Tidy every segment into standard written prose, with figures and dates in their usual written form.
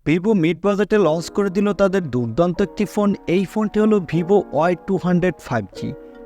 Vivo mid বাজেটে launch করে দিল তাদের দুর্দান্ত একটি ফোন। এই ফোনটি হলো ভিভো Y200 5G।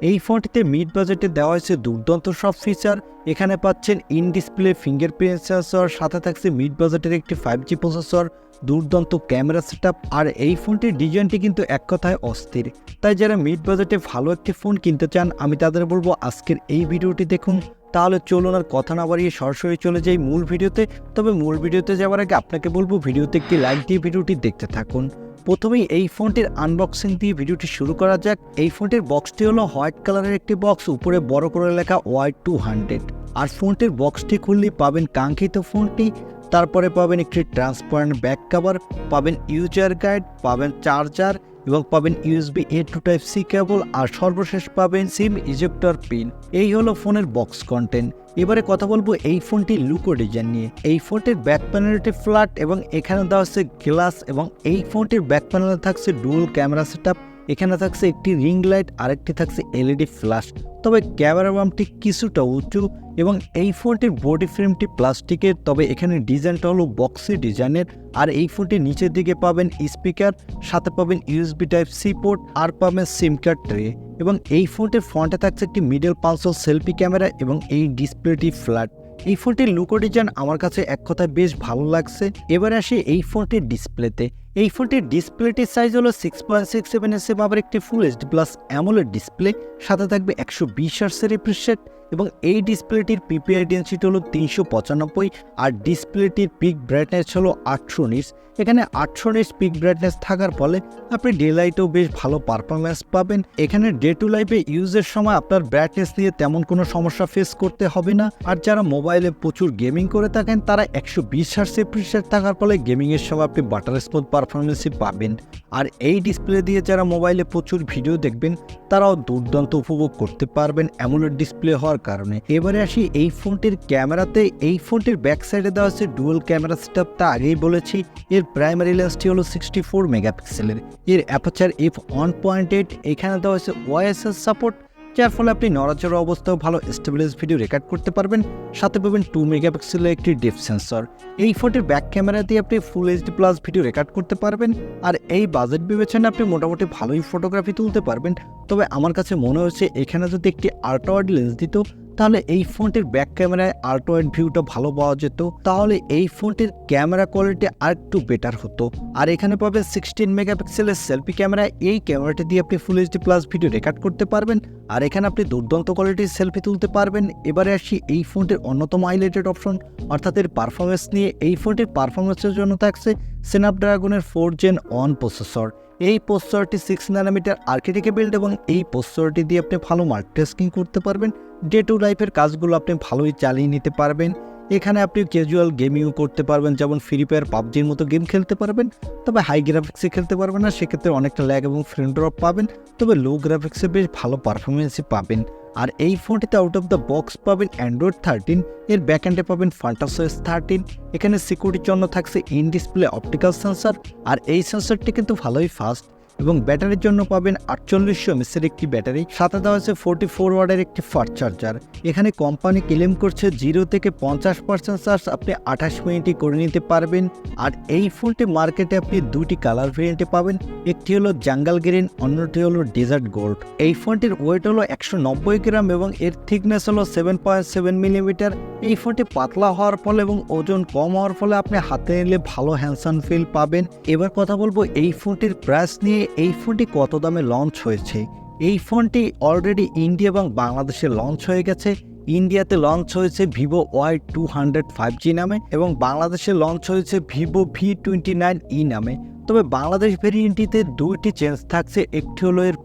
এই ফোনটিতে মিড বাজেটে দেওয়া হয়েছে দুর্দান্ত সব ফিচার। এখানে পাচ্ছেন ইন ডিসপ্লে ফিঙ্গারপ্রিন্ট সেন্সর, সাথে থাকছে মিড বাজেটের একটি 5G প্রসেসর, দুর্দান্ত ক্যামেরা সেটআপ। আর এই ফোনটির ডিজাইনটি কিন্তু এক কথায় অস্থির। তাই যারা মিড বাজেটে ভালো একটি ফোন কিনতে চান, আমি তাদের বলবো আজকের এই ভিডিওটি দেখুন। তাহলে চলুন আর কথা না বাড়িয়ে সরাসরি চলে যাই মূল ভিডিওতে। তবে মূল ভিডিওতে যাওয়ার আগে আপনাকে বলবো ভিডিওতে একটি লাইক দিয়ে ভিডিওটি দেখতে থাকুন। প্রথমেই এই ফোনটির আনবক্সিং দিয়ে ভিডিওটি শুরু করা যাক। এই ফোনটির বক্সটি হলো হোয়াইট কালারের একটি বক্স, উপরে বড় করে লেখা Y200। আর ফোনটির বক্সটি খুললেই পাবেন কাঙ্ক্ষিত ফোনটি। তারপরে পাবেন একটি ট্রান্সপারেন্ট ব্যাক কভার, পাবেন ইউজার গাইড, পাবেন চার্জার এবং পাবেন USB A to Type C কেবল, আর সর্বশেষ পাবেন সিম ইজেক্টর পিন। এই হলো ফোনের বক্স কন্টেন্ট। এবারে কথা বলবো এই ফোনটির লুক ও ডিজাইন নিয়ে। এই ফোনটির ব্যাক প্যানেলটি ফ্ল্যাট এবং এখানে দেওয়া হচ্ছে গ্লাস, এবং এই ফোনটির ব্যাক প্যানেলে থাকছে ডুয়াল ক্যামেরা সেটআপ। এখানে থাকছে একটি রিং লাইট, আরেকটি থাকছে LED ফ্ল্যাশ। তবে ক্যামেরা বামটি কিছুটা উঁচু এবং এই ফোনটির বডি ফ্রেমটি প্লাস্টিকের, তবে এখানে ডিজাইনটা হলো বক্সি ডিজাইনের। আর এই ফোনটির নিচের দিকে পাবেন স্পিকার, সাথে পাবেন USB Type C পোর্ট, আর পাবেন সিম কার্ড ট্রে। এবং এই ফোনটির ফ্রন্টে থাকছে একটি মিডল পালসল সেলফি ক্যামেরা এবং এই ডিসপ্লেটি ফ্ল্যাট। এই ফোনটির লুক ও ডিজাইন আমার কাছে এক কথায় বেশ ভালো লাগছে। এবার আসি এই ফোনটির ডিসপ্লেতে। এই ফোনটির ডিসপ্লেটির সাইজ হলো 6.67 ইঞ্চি, আবার একটি ফুল HD প্লাস অ্যামোলেড ডিসপ্লে, সাথে থাকবে 120 হার্টজের রিফ্রেশ রেট। এবং এই ডিসপ্লেটির PPI ডেনসিটি হলো 395, আর ডিসপ্লেটির পিক ব্রাইটনেস হলো 800 নিটস। এখানে 800 নিটস পিক ব্রাইটনেস থাকার ফলে আপনি ডে লাইটেও বেশ ভালো পারফরমেন্স পাবেন। এখানে ডে টু লাইফে ইউজের সময় আপনার ব্রাইটনেস নিয়ে তেমন কোনো সমস্যা ফেস করতে হবে না। আর যারা মোবাইলে প্রচুর গেমিং করে থাকেন, তারা 120 হার্টজের রিফ্রেশ রেট থাকার ফলে গেমিংয়ের সময় আপনি বাটার স্মুথ পারফরমেন্সই পাবেন। আর এই ডিসপ্লে দিয়ে যারা মোবাইলে প্রচুর ভিডিও দেখবেন, তারাও দুর্দান্ত উপভোগ করতে পারবেন অ্যামোলেড ডিসপ্লে হওয়ার কারণে। এবারে আসি এই ফোনটির ক্যামেরাতে। এই ফোনটির ব্যাক সাইডে দেওয়া আছে ডুয়াল ক্যামেরা সেটআপ, তা আগেই বলেছি। এর প্রাইমারি লেন্সটি হলো 64 মেগাপিক্সেলের। এর অ্যাপারচার f1.8। এখানে দেওয়া হয়েছে OIS সাপোর্ট, যার ফলে আপনি নড়াচড়া অবস্থাও ভালো স্টেবিলাইজ ভিডিও রেকর্ড করতে পারবেন। সাথে পাবেন 2 মেগাপিক্সেলের একটি ডেপথ সেন্সর। এই ফোনটির ব্যাক ক্যামেরা দিয়ে আপনি ফুল HD প্লাস ভিডিও রেকর্ড করতে পারবেন। আর এই বাজেট বিবেচনায় আপনি মোটামুটি ভালোই ফটোগ্রাফি তুলতে পারবেন। তবে আমার কাছে মনে হচ্ছে এখানে যদি একটি আল্ট্রা ওয়াইড লেন্স দিত, তাহলে এই ফোনটির ব্যাক ক্যামেরায় আল্ট্রা ওয়াইড ভিউটা ভালো পাওয়া যেত। তাহলে এই ফোনটির ক্যামেরা কোয়ালিটি আর একটু বেটার হতো। আর এখানে পাবেন 16 মেগাপিক্সেলের সেলফি ক্যামেরা। এই ক্যামেরাটি দিয়ে আপনি ফুল HD প্লাস ভিডিও রেকর্ড করতে পারবেন, আর এখানে আপনি দুর্দান্ত কোয়ালিটির সেলফি তুলতে পারবেন। এবারে আসি এই ফোনটির অন্যতম হাইলাইটেড অপশন অর্থাৎ এর পারফরমেন্স নিয়ে। এই ফোনটির পারফরমেন্সের জন্য থাকছে স্ন্যাপড্রাগনের 4 Gen 1 প্রসেসর। এই প্রসেসরটি 6 ন্যানোমিটার আর্কিটেক্টে বিল্ড, এবং এই প্রসেসরটি দিয়ে আপনি ভালো মাল্টিটাস্কিং করতে পারবেন। ডে টু লাইফের কাজগুলো আপনি ভালোই চালিয়ে নিতে পারবেন। এখানে আপনি ক্যাজুয়াল গেমিংও করতে পারবেন, যেমন ফ্রি ফায়ার, পাবজির মতো গেম খেলতে পারবেন। তবে হাই গ্রাফিক্সে খেলতে পারবেন না, সেক্ষেত্রে অনেকটা ল্যাগ এবং ফ্রেম ড্রপ পাবেন। তবে লো গ্রাফিক্সে বেশ ভালো পারফরমেন্সই পাবেন। আর এই ফোনটিতে আউট অফ দ্য বক্স পাবেন Android 13। এর ব্যাকএন্ডে পাবেন FantaSOS 13। এখানে সিকিউরিটির জন্য থাকছে ইন ডিসপ্লে অপটিক্যাল সেন্সর, আর এই সেন্সরটি কিন্তু ভালোই ফাস্ট। এবং ব্যাটারির জন্য পাবেন 4800 mAh একটি ব্যাটারি, সাথে দেওয়া হচ্ছে 44 ওয়াটের একটি ফাস্ট চার্জার। এখানে কোম্পানি ক্লেম করছে 0 থেকে 50% চার্জ আপনি 28 মিনিটই করে নিতে পারবেন। আর এই ফোনটি মার্কেটে আপনি দুটি কালার ভেরিয়েন্টে পাবেন, একটি হলো জাঙ্গল গ্রিন, অন্যটি হলো ডেজার্ট গোল্ড। এই ফোনটির ওয়েট হলো 190 গ্রাম এবং এর থিকনেস হলো 7.7 মিলিমিটার। এই ফোনটি পাতলা হওয়ার ফলে এবং ওজন কম হওয়ার ফলে আপনি হাতে নিলে ভালো হ্যান্ডসাম ফিল পাবেন। এবার কথা বলবো এই ফোনটির প্রাইস নিয়ে। এই ফোনটি কত দামে লঞ্চ হয়েছে? এই ফোনটি অলরেডি ইন্ডিয়া এবং বাংলাদেশে লঞ্চ হয়ে গেছে। ইন্ডিয়াতে লঞ্চ হয়েছে Vivo Y200 5G নামে, এবং বাংলাদেশে লঞ্চ হয়েছে Vivo V29e নামে। তবে বাংলাদেশ ভেরিয়েন্টটিতে দুইটি চেঞ্জ থাকছে। একটি হলো এর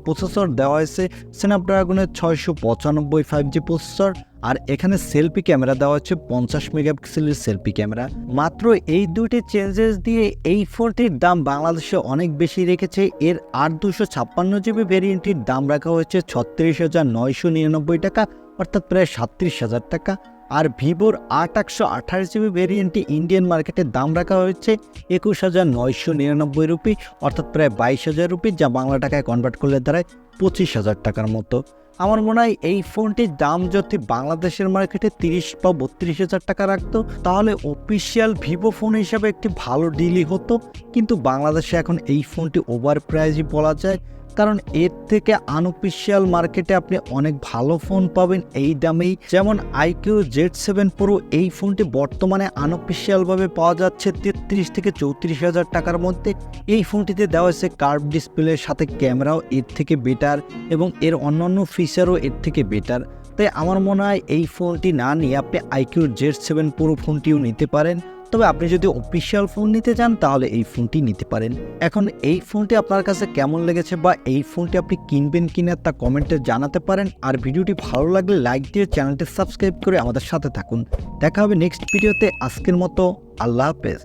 প্রসেসর দেওয়া হয়েছে স্ন্যাপড্রাগনের 695 5G প্রসেসর, আর এখানে সেলফি ক্যামেরা দেওয়া হচ্ছে 50 মেগাপিক্সেলের সেলফি ক্যামেরা। মাত্র এই দুইটি চেঞ্জেস দিয়ে এই ফোনটির দাম বাংলাদেশে অনেক বেশি রেখেছে। এর 256GB ভেরিয়েন্টটির দাম রাখা হয়েছে 36,999 টাকা, অর্থাৎ প্রায় 37,000 টাকা। আর ভিভোর 828GB ভেরিয়েন্টটি ইন্ডিয়ান মার্কেটের দাম রাখা হয়েছে 21,999 রুপি, অর্থাৎ প্রায় 22,000 রুপি, যা বাংলা টাকায় কনভার্ট করলে দাঁড়ায় 25,000 টাকার মতো। আমার মনে হয় এই ফোনটির দাম যদি বাংলাদেশের মার্কেটে 30 বা 32,000 টাকা রাখতো তাহলে অফিসিয়াল ভিভো ফোন হিসাবে একটি ভালো ডিলই হতো, কিন্তু বাংলাদেশে এখন এই ফোনটি ওভার প্রাইজই বলা যায়, কারণ এর থেকে আনঅফিসিয়াল মার্কেটে আপনি অনেক ভালো ফোন পাবেন এই দামেই। যেমন আইকিউ Z7 Pro, এই ফোনটি বর্তমানে আনঅফিসিয়ালভাবে পাওয়া যাচ্ছে 33 থেকে 34,000 টাকার মধ্যে। এই ফোনটিতে দেওয়া হয়েছে কার্ভ ডিসপ্লের সাথে ক্যামেরাও এর থেকে বেটার এবং এর অন্যান্য ফিচারও এর থেকে বেটার। তাই আমার মনে হয় এই ফোনটি না নিয়ে আপনি আইকিউ Z7 Pro ফোনটিও নিতে পারেন। তবে আপনি যদি অফিসিয়াল ফোন নিতে চান তাহলে এই ফোনটি নিতে পারেন। এখন এই ফোনটি আপনার কাছে কেমন লেগেছে বা এই ফোনটি আপনি কিনবেন কিনা তা কমেন্টে জানাতে পারেন। আর ভিডিওটি ভালো লাগলে লাইক দিয়ে চ্যানেলটি সাবস্ক্রাইব করে আমাদের সাথে থাকুন। দেখা হবে নেক্সট ভিডিওতে। আজকের মতো আল্লাহ হাফেজ।